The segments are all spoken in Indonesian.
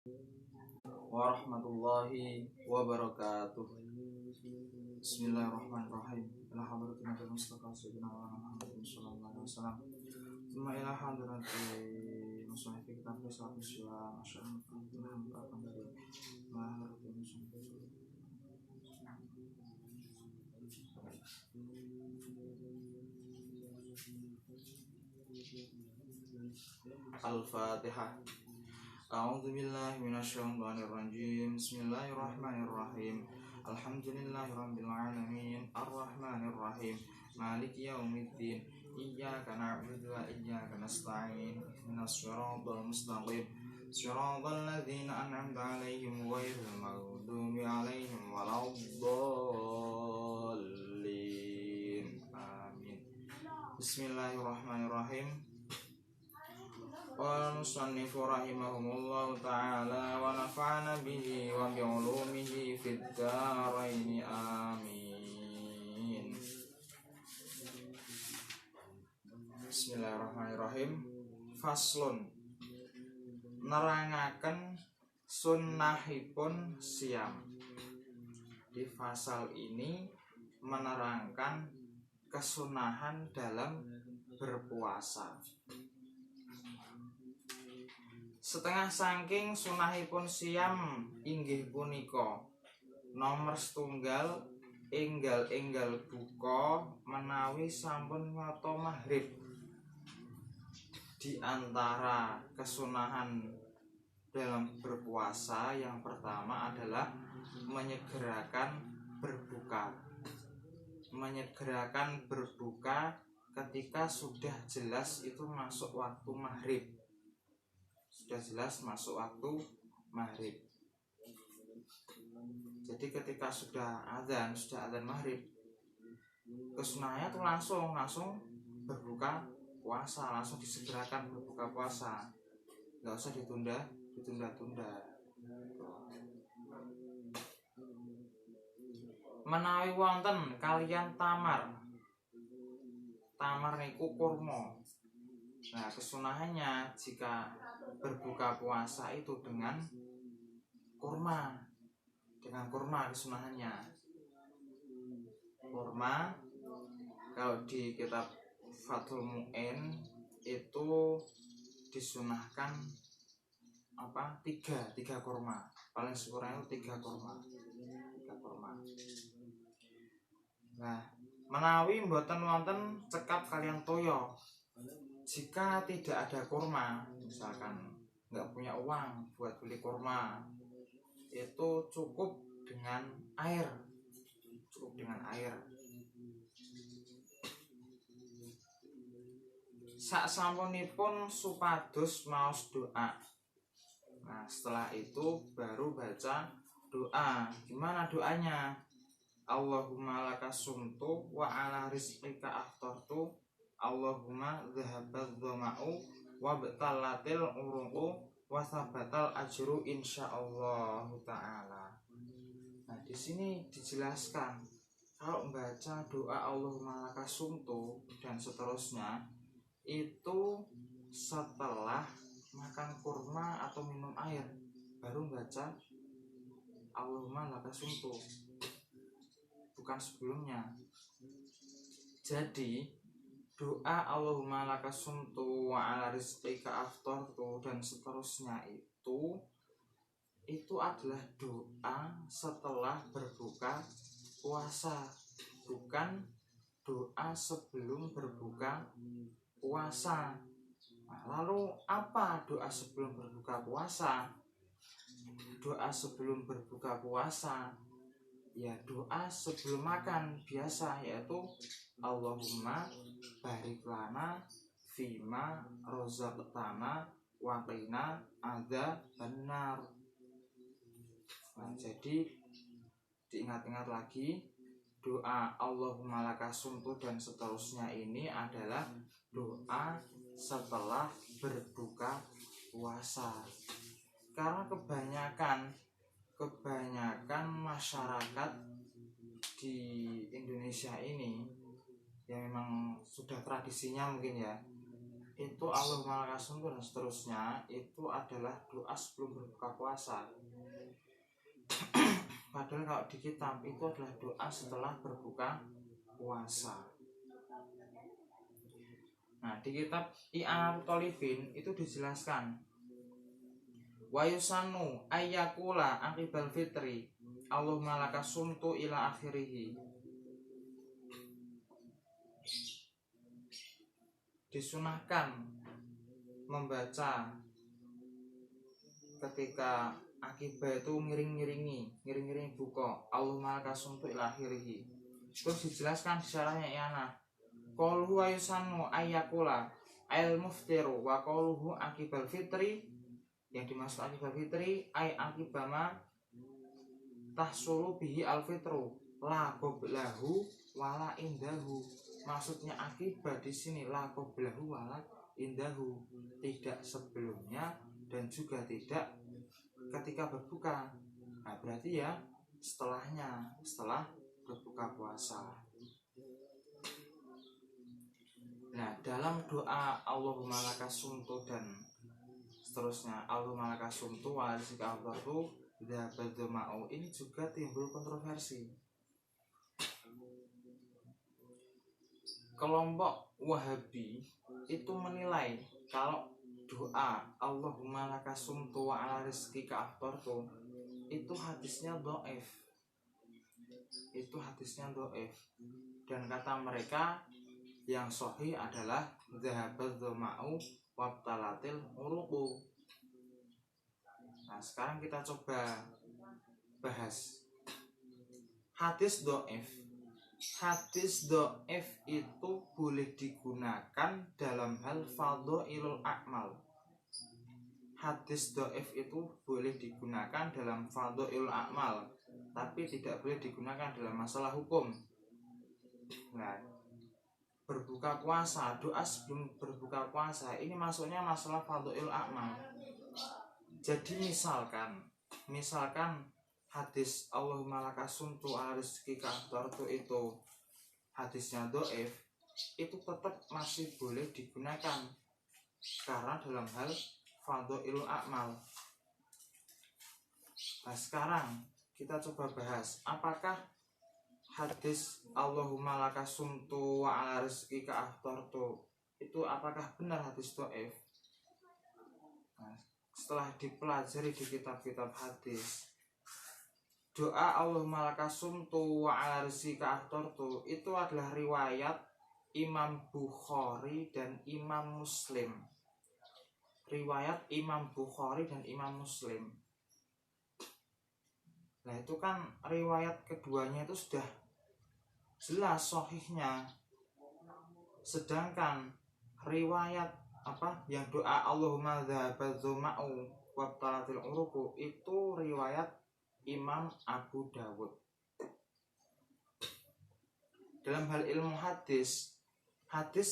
warahmatullahi wabarakatuh. Bismillahirrahmanirrahim. Ila hadratin Nabi Mustafa sayyidina Muhammad sallallahu alaihi wasallam. Tsumma ila hadrati musannif kitab Risalatul Islam asy'arul akan dari maharatin Al-Fatihah. A'udzu billahi minasyaitonir rajim. Bismillahirrahmanirrahim. Alhamdulillahirabbil alamin. Arrahmanir rahim. Maliki yaumiddin. Iyyaka na'budu wa iyyaka nasta'in. Ihdinas shiratal mustaqim. Shiratal ladzina an'amta 'alaihim ghairil maghdubi 'alaihim waladdallin. Amin. Bismillahirrahmanirrahim. Qala musannifu rahimahumullahu ta'ala wa nafa'ana bihi wa bi'ulumihi fid dharain amin. Bismillahirrahmanirrahim. Faslun, nerangaken sunnahipun siam. Di fasal ini menerangkan kesunahan dalam berpuasa. Setengah saking sunahipun siam inggih punika nomor setunggal enggal buka menawi sampun nyoto maghrib. Di antara kesunahan dalam berpuasa yang pertama adalah menyegerakan berbuka. Menyegerakan berbuka ketika sudah jelas itu masuk waktu maghrib. Sudah jelas masuk waktu maghrib. Jadi ketika sudah azan maghrib, kesunahannya tuh langsung berbuka puasa, langsung disegerakan berbuka puasa, nggak usah ditunda. Menawi wonten kalian tamar niku kurma. Nah, kesunahannya jika berbuka puasa itu dengan kurma kesunahannya. Kurma kalau di kitab Fathul Mu'in itu disunahkan tiga kurma, paling sekurangnya itu 3 kurma. Nah, menawi mboten wonten cekap kalian toyo, jika tidak ada kurma, misalkan nggak punya uang buat beli kurma, itu cukup dengan air. Saksampunipun supados maos doa. Nah, setelah itu baru baca doa. Gimana doanya? Allahumma lakasumtu wa ala rizqika aftartu. Allahumma dhahabadz dhama'u wa btalatil uruqu wa tsabatal ajru insyaallah taala. Nah, di sini dijelaskan kalau membaca doa Allahumma lakasumtu dan seterusnya itu setelah makan kurma atau minum air baru baca Allahumma lakasumtu, bukan sebelumnya. Jadi doa Allahumma lakasumtu wa ala rizqika aftartu dan seterusnya itu adalah doa setelah berbuka puasa, bukan doa sebelum berbuka puasa. Nah, lalu apa doa sebelum berbuka puasa? Doa sebelum berbuka puasa ya doa sebelum makan biasa, yaitu Allahumma barik lana fima rozaqtana wa qina adzabannar. Nah, jadi diingat-ingat lagi, doa Allahumma lakasumtu dan seterusnya ini adalah doa setelah berbuka puasa. Karena kebanyakan masyarakat di Indonesia ini yang memang sudah tradisinya mungkin ya, itu Allahumma lakal sumtu dan seterusnya itu adalah doa sebelum berbuka puasa. Padahal kalau di kitab itu adalah doa setelah berbuka puasa. Nah, di kitab I'anatul Thalibin itu dijelaskan wa yusannu ayyakula aqibal fitri Allahumma lakas sumtu ila akhirih. Disunahkan membaca ketika akibah itu ngiring-ngiringi buka Allahumma lakas sumtu ila akhirih. Terus dijelaskan di syarahnya I'anah qauluhu wa yusannu ayyakula al muftiru wa qauluhu akibal fitri, yang dimaksud akibal fitri ay akibama tahsulu bihi al fitru la qablahu wala indahu. Maksudnya akibah di sini la qablahu wala indahu, tidak sebelumnya dan juga tidak ketika berbuka. Nah, berarti ya setelahnya, setelah berbuka puasa. Nah, dalam doa Allahumma lakas sumtu dan seterusnya Allahumma lakas sumtu wa rizqika afdharu dzahabadz dzama'u, ini juga timbul kontroversi. Kelompok Wahabi itu menilai kalau doa Allahumma lakas sumtu wa ala rizqika afdharu itu hadisnya dhaif. Itu hadisnya dhaif. Dan kata mereka yang sahih adalah dzahabadz dzama'u wabtalatil uruqu. Nah, sekarang kita coba bahas hadis dhaif. Hadis dhaif itu boleh digunakan dalam hal fadhailul a'mal. Hadis dhaif itu boleh digunakan dalam fadhailul a'mal, tapi tidak boleh digunakan dalam masalah hukum. Nah, berbuka puasa, doa sebelum berbuka puasa ini masuknya masalah fadhailul a'mal. Jadi misalkan hadis Allahumma lakas sumtu ala rizqika afdharu itu hadisnya dhaif, itu tetap masih boleh digunakan karena dalam hal fadhailul a'mal. Nah, sekarang kita coba bahas apakah hadis Allahumma lakas sumtu wa ala rizqika afdharu itu apakah benar hadis dhaif. Nah, setelah dipelajari di kitab-kitab hadis, doa Allahumma lakas sumtu wa ala rizqika afdharu itu adalah riwayat Imam Bukhari dan Imam Muslim. Riwayat Imam Bukhari dan Imam Muslim. Nah, itu kan riwayat keduanya itu sudah jelas sahihnya. Sedangkan riwayat yang doa Allahumma dzahabadz dzama'u wabtalatil uruqu itu riwayat Imam Abu Dawud. Dalam hal ilmu hadis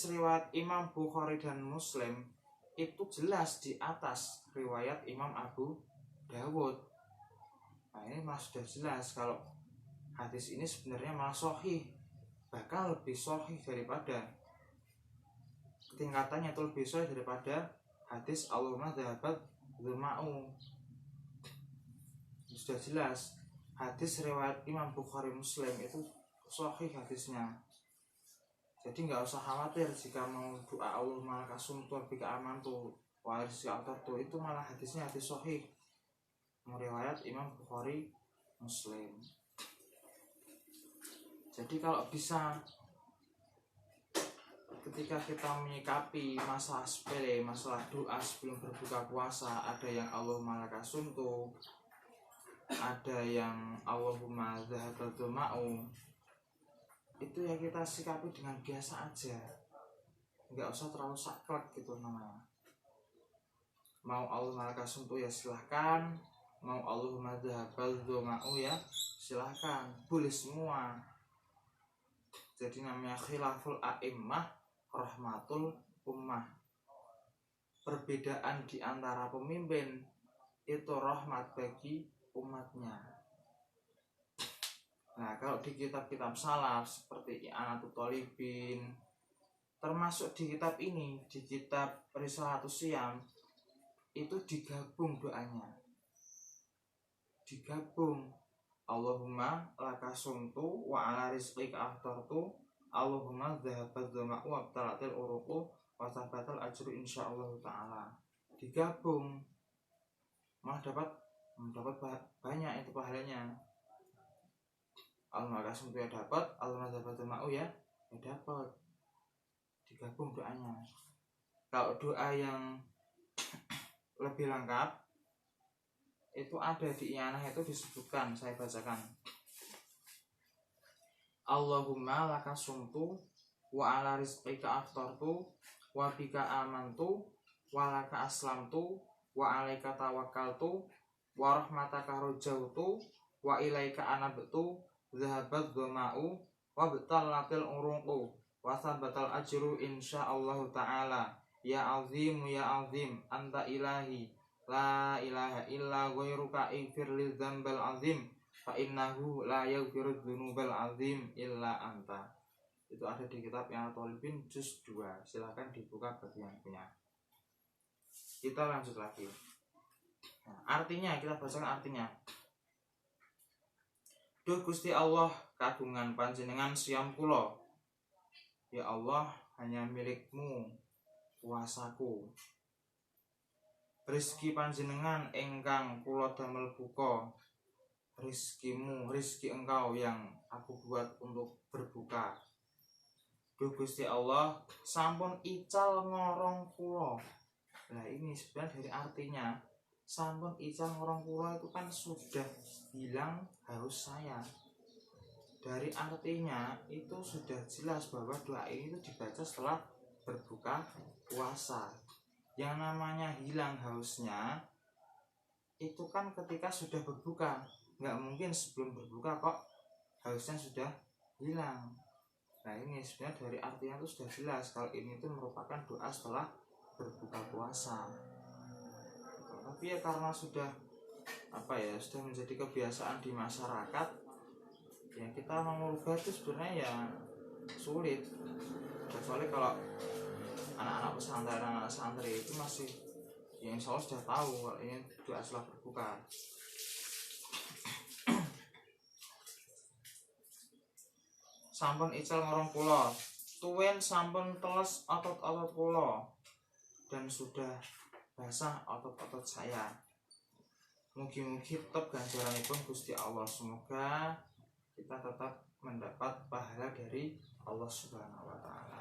riwayat Imam Bukhari dan Muslim itu jelas di atas riwayat Imam Abu Dawud. Nah, ini malah sudah jelas kalau hadis ini sebenarnya malah sahih, bahkan lebih sahih daripada, tingkatannya itu lebih sahih daripada hadis Allahumma dzahabadz dzama'u. Sudah jelas hadis riwayat Imam Bukhari Muslim itu sahih hadisnya. Jadi nggak usah khawatir jika mau doa Allahumma lakas sumtu bika amantu wa rizqika afdharu itu malah hadisnya hadis sahih riwayat Imam Bukhari Muslim. Jadi kalau bisa ketika kita menyikapi masalah sepele, masalah doa sebelum berbuka puasa, ada yang Allahumma lakas sumtu, ada yang Allahumma dzahabadz dzama'u, itu ya kita sikapi dengan biasa aja, nggak usah terlalu saklek gitu namanya. Mau Allahumma lakas sumtu ya silahkan, mau Allahumma dzahabadz dzama'u ya silahkan, boleh semua. Jadi namanya khilaful a'immah rahmatul ummah. Perbedaan di antara pemimpin itu rahmat bagi umatnya. Nah, kalau di kitab-kitab salaf seperti I'anatul Thalibin, termasuk di kitab ini, di kitab Risalatus Syam itu digabung doanya, digabung. Allahumma laka sumtu wa ala rizqika aftartu, Allahumma dhahabat dhama'u wa abtalatil uruqu wa thabatal ajru insyaallah ta'ala. Digabung malah dapat banyak itu pahalanya. Allahumma laka sumtu ya dapat, Allahumma dhahabat dhama'u ya dapat. Digabung doanya. Kalau doa yang lebih lengkap itu ada di I'anah, itu disebutkan, saya bacakan. Allahumma laka sumtu wa ala rizqika aftartu wa bika amantu wa laka aslamtu wa alaika tawakkaltu wa rahmataka rajautu wa ilaika anabtu dhahabat dhama'u wa btalatil uruqu wa thabatal ajru insyaallah ta'ala. Ya azim anta ilahi la ilaha illa ghairuka ighfir li dzambal azim fa innahu la yaghfiru dzunubal azim illa anta. Itu ada di kitab I'anah Thalibin juz 2. Silakan dibuka bagi yang punya. Kita lanjut lagi. Nah, artinya kita bacakan artinya. Duh Gusti Allah kagungan panjenengan siyam kula. Ya Allah, hanya milikmu kuasaku. Rizki panjenengan engkang kula damel buka. Rizkimu, rizki engkau yang aku buat untuk berbuka. Duh Gusti Allah, sampun ical ngorong kula. Nah ini sebenarnya dari artinya, sampun ical ngorong kula itu kan sudah hilang haus saya. Dari artinya itu sudah jelas bahwa doa ini itu dibaca setelah berbuka puasa. Yang namanya hilang hausnya itu kan ketika sudah berbuka. Nggak mungkin sebelum berbuka kok hausnya sudah hilang. Nah ini sebenarnya dari artinya itu sudah jelas kalau ini itu merupakan doa setelah berbuka puasa. Tapi ya karena sudah sudah menjadi kebiasaan di masyarakat, ya kita mengubah itu sebenarnya ya sulit. Kecuali kalau anak-anak pesantren, anak santri itu masih yang insya Allah sudah tahu kalau ini doa setelah berbuka. Sampun ical ngorong kula, tuwin sampun teles otot-otot kula, dan sudah basah otot-otot saya. Mugi-mugi tetap ganjaranipun Gusti Allah. Semoga kita tetap mendapat pahala dari Allah Subhanahu wa taala.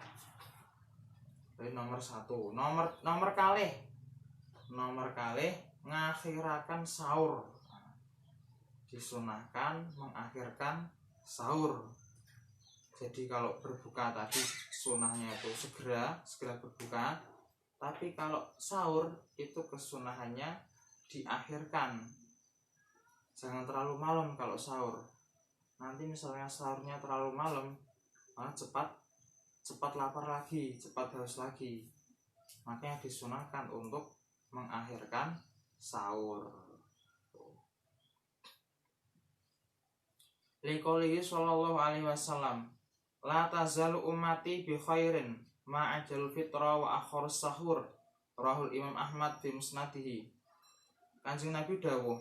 Jadi nomor 1, nomor kalih ngakhirakan sahur. Disunahkan mengakhirkan sahur. Jadi kalau berbuka tadi sunahnya itu segera berbuka, tapi kalau sahur itu kesunahannya diakhirkan. Jangan terlalu malam kalau sahur. Nanti misalnya sahurnya terlalu malam, malah cepat lapar lagi, cepat haus lagi. Makanya disunahkan untuk mengakhirkan sahur. Liqoulihi sallallahu alaihi wasallam, la tazalu ummati bi khairin ma ajal fitra wa akhir sahur. Rahul Imam Ahmad fi musnadihi. Kanjeng Nabi dawuh,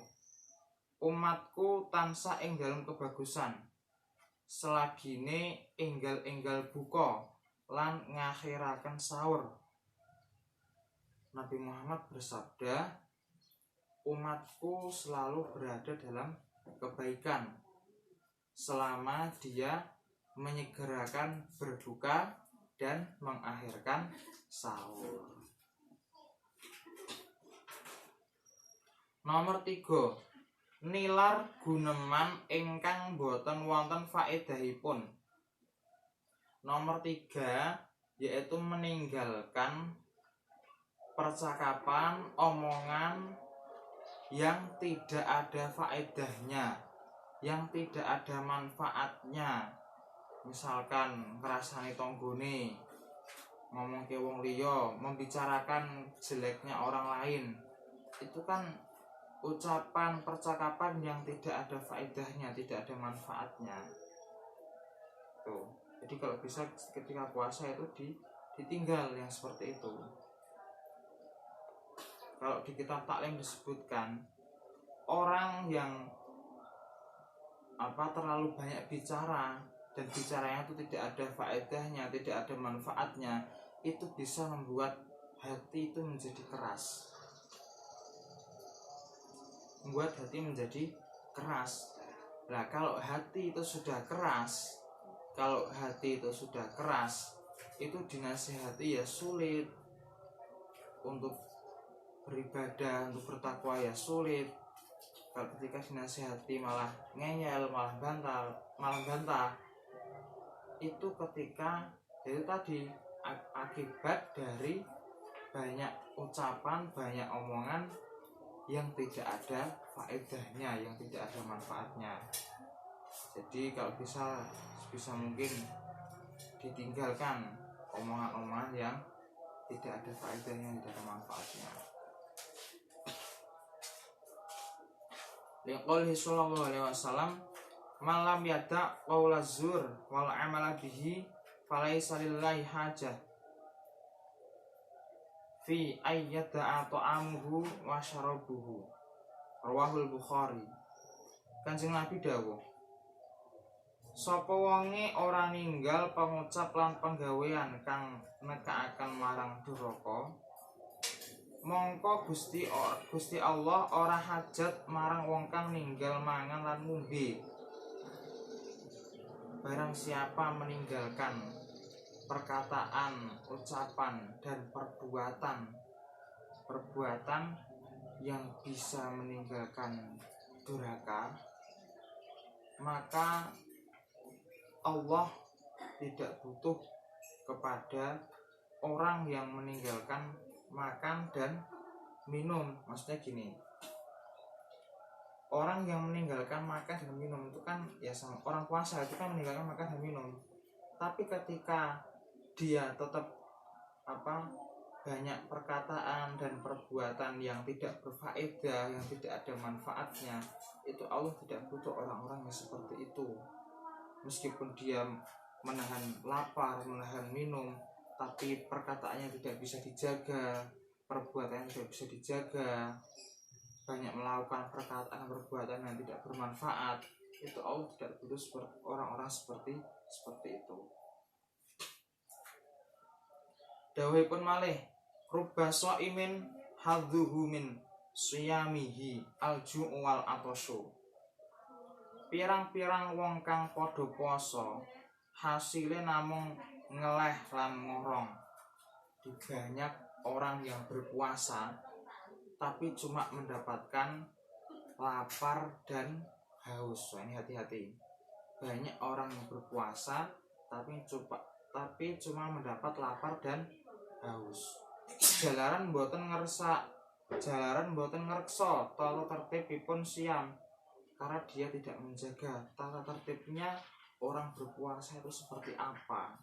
umatku tansah ing dalam kebagusan selagine enggal-enggal buka lan ngakhiraken sahur. Nabi Muhammad bersabda, umatku selalu berada dalam kebaikan selama dia menyegerakan berbuka dan mengakhirkan sahur. Nomor 3, nilar guneman ingkang boten wonten faedahipun. Nomor 3 yaitu meninggalkan percakapan, omongan yang tidak ada faedahnya, yang tidak ada manfaatnya. Misalkan ngrasani tanggane, ngomong ke wong liya, membicarakan jeleknya orang lain. Itu kan ucapan percakapan yang tidak ada faedahnya, tidak ada manfaatnya. Tuh. Jadi kalau bisa ketika puasa itu ditinggal yang seperti itu. Kalau di kitab taklim disebutkan orang yang terlalu banyak bicara dan bicaranya itu tidak ada faedahnya, tidak ada manfaatnya, itu bisa membuat hati itu menjadi keras. Membuat hati menjadi keras. Nah, kalau hati itu sudah keras, itu dinasihati ya sulit. Untuk beribadah, untuk bertakwa ya sulit. Kalau ketika dinasihati malah ngeyel, malah bantah, itu ketika itu tadi akibat dari banyak ucapan, banyak omongan yang tidak ada faedahnya, yang tidak ada manfaatnya. Jadi kalau bisa mungkin ditinggalkan omongan-omongan yang tidak ada faedahnya, tidak ada manfaatnya. Liqaulihi sallallahu alaihi wasallam, "Man lam yada' qaula zur wal 'amala bihi falaisa lillahi hajah fi ayyada'a ta'amuhu wa syarabuhu." Rawahul Bukhari. Kanjeng Nabi dawuh, sapa wonge ora ninggal pangucap lan penggawean kang nekakaken marang duraka, mongko Gusti Allah ora hajat marang wong kang ninggal mangan lan ngombe. Barang siapa meninggalkan perkataan, ucapan dan perbuatan yang bisa meninggalkan durhaka, maka Allah tidak butuh kepada orang yang meninggalkan makan dan minum. Maksudnya gini, orang yang meninggalkan makan dan minum itu kan ya sama orang puasa itu kan meninggalkan makan dan minum. Tapi ketika dia tetap banyak perkataan dan perbuatan yang tidak berfaedah, yang tidak ada manfaatnya, itu Allah tidak butuh orang-orang yang seperti itu. Meskipun dia menahan lapar, menahan minum, tapi perkataannya tidak bisa dijaga, perbuatannya tidak bisa dijaga, banyak melakukan perbuatan yang tidak bermanfaat, itu Allah tidak butuh orang-orang seperti itu. Dawuhipun malih, rubba shaimin hadzuhu min siyamihi al-ju'u wal atashu. Pirang-pirang wong kang padha poso hasile namung ngeleh lan ngorong. Di banyak orang yang berpuasa tapi cuma mendapatkan lapar dan haus. Ini hati-hati. Banyak orang yang berpuasa tapi cuma mendapat lapar dan haus. Jalaran mboten ngreksa tata tertibipun siam, karena dia tidak menjaga tata tertibnya orang berpuasa itu seperti apa.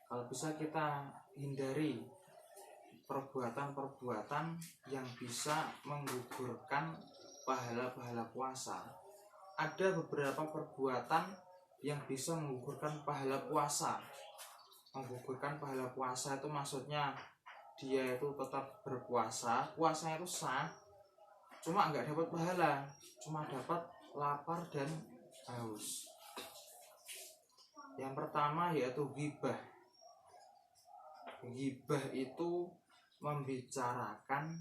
Kalau bisa kita hindari perbuatan-perbuatan yang bisa menggugurkan pahala-pahala puasa. Ada beberapa perbuatan yang bisa menggugurkan pahala puasa. Menggugurkan pahala puasa itu maksudnya dia itu tetap berpuasa, puasanya itu sah, cuma nggak dapat pahala, cuma dapat lapar dan haus. Yang pertama yaitu ghibah. Ghibah itu membicarakan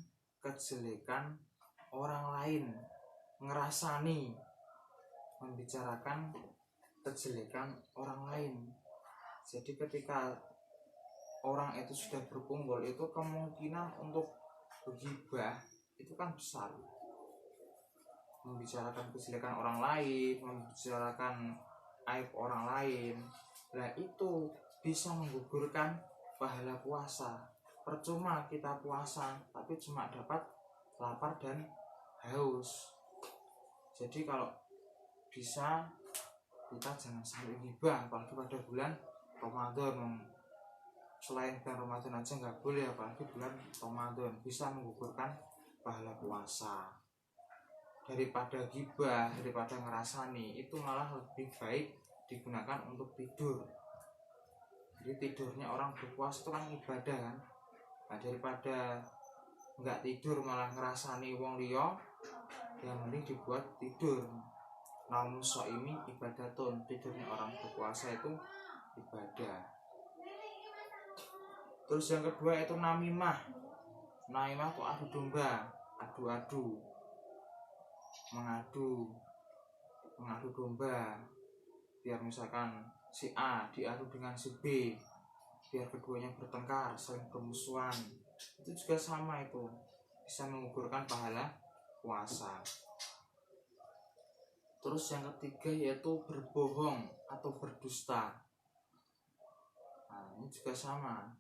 kejelekan orang lain, ngerasani, membicarakan kejelekan orang lain. Jadi ketika orang itu sudah berkumpul, itu kemungkinan untuk ghibah itu kan besar. Membicarakan kejelekan orang lain, membicarakan aib orang lain, nah itu bisa menggugurkan pahala puasa. Percuma kita puasa tapi cuma dapat lapar dan haus. Jadi kalau bisa kita jangan sampai ghibah, apalagi pada bulan Ramadan. Selain bulan Ramadan aja nggak boleh, apalagi bulan Ramadan, bisa menggugurkan pahala puasa. Daripada ghibah, daripada ngerasani, itu malah lebih baik digunakan untuk tidur. Jadi tidurnya orang berpuasa itu kan ibadah kan. Nah, daripada nggak tidur malah ngerasani wong liya, yang mending dibuat tidur. Namun ini ibadatun, tidurnya orang berpuasa itu ibadah. Terus yang kedua itu namimah. Namimah itu adu domba, adu-adu, mengadu domba. Biar misalkan si A diadu dengan si B, biar keduanya bertengkar, saling bermusuhan. Itu juga sama, itu bisa menggugurkan pahala puasa. Terus yang ketiga yaitu berbohong atau berdusta. Nah, ini juga sama,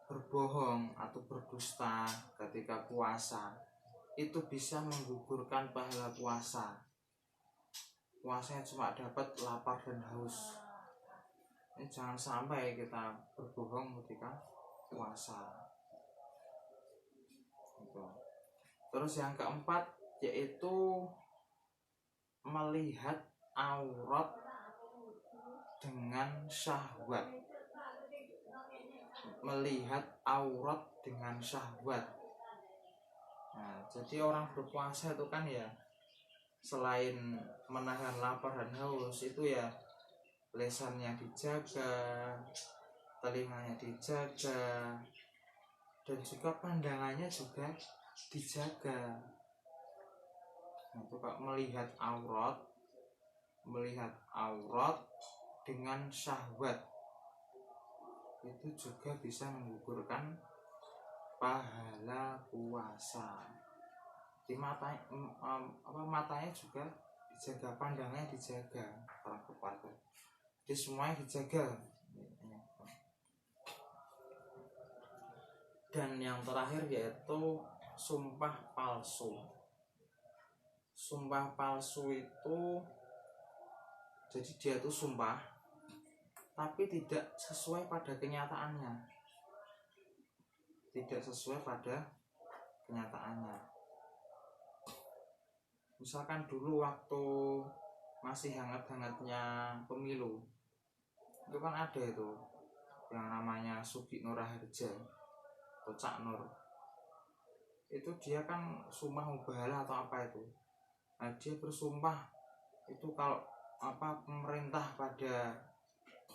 berbohong atau berdusta ketika puasa itu bisa menggugurkan pahala puasa. Puasanya cuma dapat lapar dan haus. Ini jangan sampai kita berbohong ketika puasa. Gitu. Terus yang keempat yaitu melihat aurat dengan syahwat. Melihat aurat dengan syahwat. Nah, jadi orang berpuasa itu kan ya, selain menahan lapar dan haus, itu ya lesannya dijaga, telinganya dijaga, dan juga pandangannya juga dijaga. Nah, itu Pak, melihat aurat dengan syahwat itu juga bisa menggugurkan pahala puasa. Di matanya juga dijaga, pandangnya dijaga orang berpuasa. Jadi semuanya dijaga. Dan yang terakhir yaitu sumpah palsu. Sumpah palsu itu jadi dia itu sumpah tapi tidak sesuai pada kenyataannya. Tidak sesuai pada kenyataannya. Misalkan dulu waktu masih hangat-hangatnya pemilu, itu kan ada itu yang namanya Sugi Nur Raharja atau Cak Nur. Itu dia kan sumpah mubahalah atau apa itu. Nah, dia bersumpah itu kalau pemerintah pada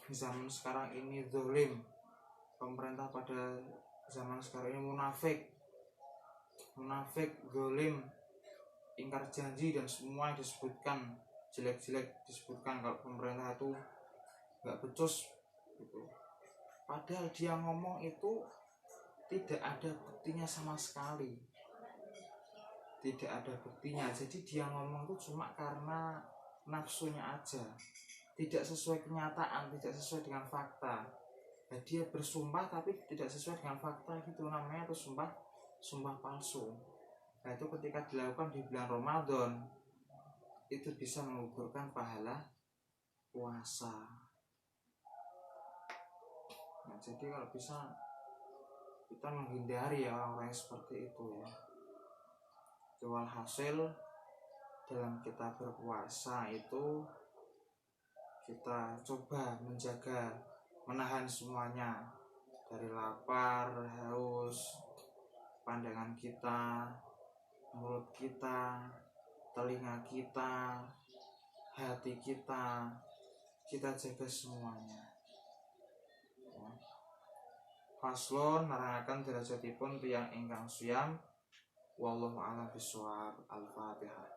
zaman sekarang ini zalim, pemerintah pada zaman sekarang ini munafik, zalim, ingkar janji, dan semua disebutkan jelek-jelek, disebutkan kalau pemerintah itu nggak becus gitu. Padahal dia ngomong itu tidak ada buktinya sama sekali. Tidak ada buktinya. Jadi dia ngomong itu cuma karena nafsunya aja. Tidak sesuai kenyataan, tidak sesuai dengan fakta. Nah, dia bersumpah tapi tidak sesuai dengan fakta, gitu namanya itu sumpah palsu. Nah, itu ketika dilakukan di bulan Ramadan itu bisa menggugurkan pahala puasa. Nah, jadi kalau bisa kita menghindari ya orang-orang yang seperti itu ya. Jual hasil dalam kita berpuasa itu kita coba menjaga, menahan semuanya, dari lapar, haus, pandangan kita, mulut kita, telinga kita, hati kita jaga semuanya. Faslon nerangaken derajatipun tiyang ingkang siyam. Wallahu a'lam bishawab. Al-Fatihah.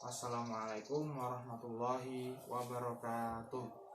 Wassalamualaikum warahmatullahi wabarakatuh.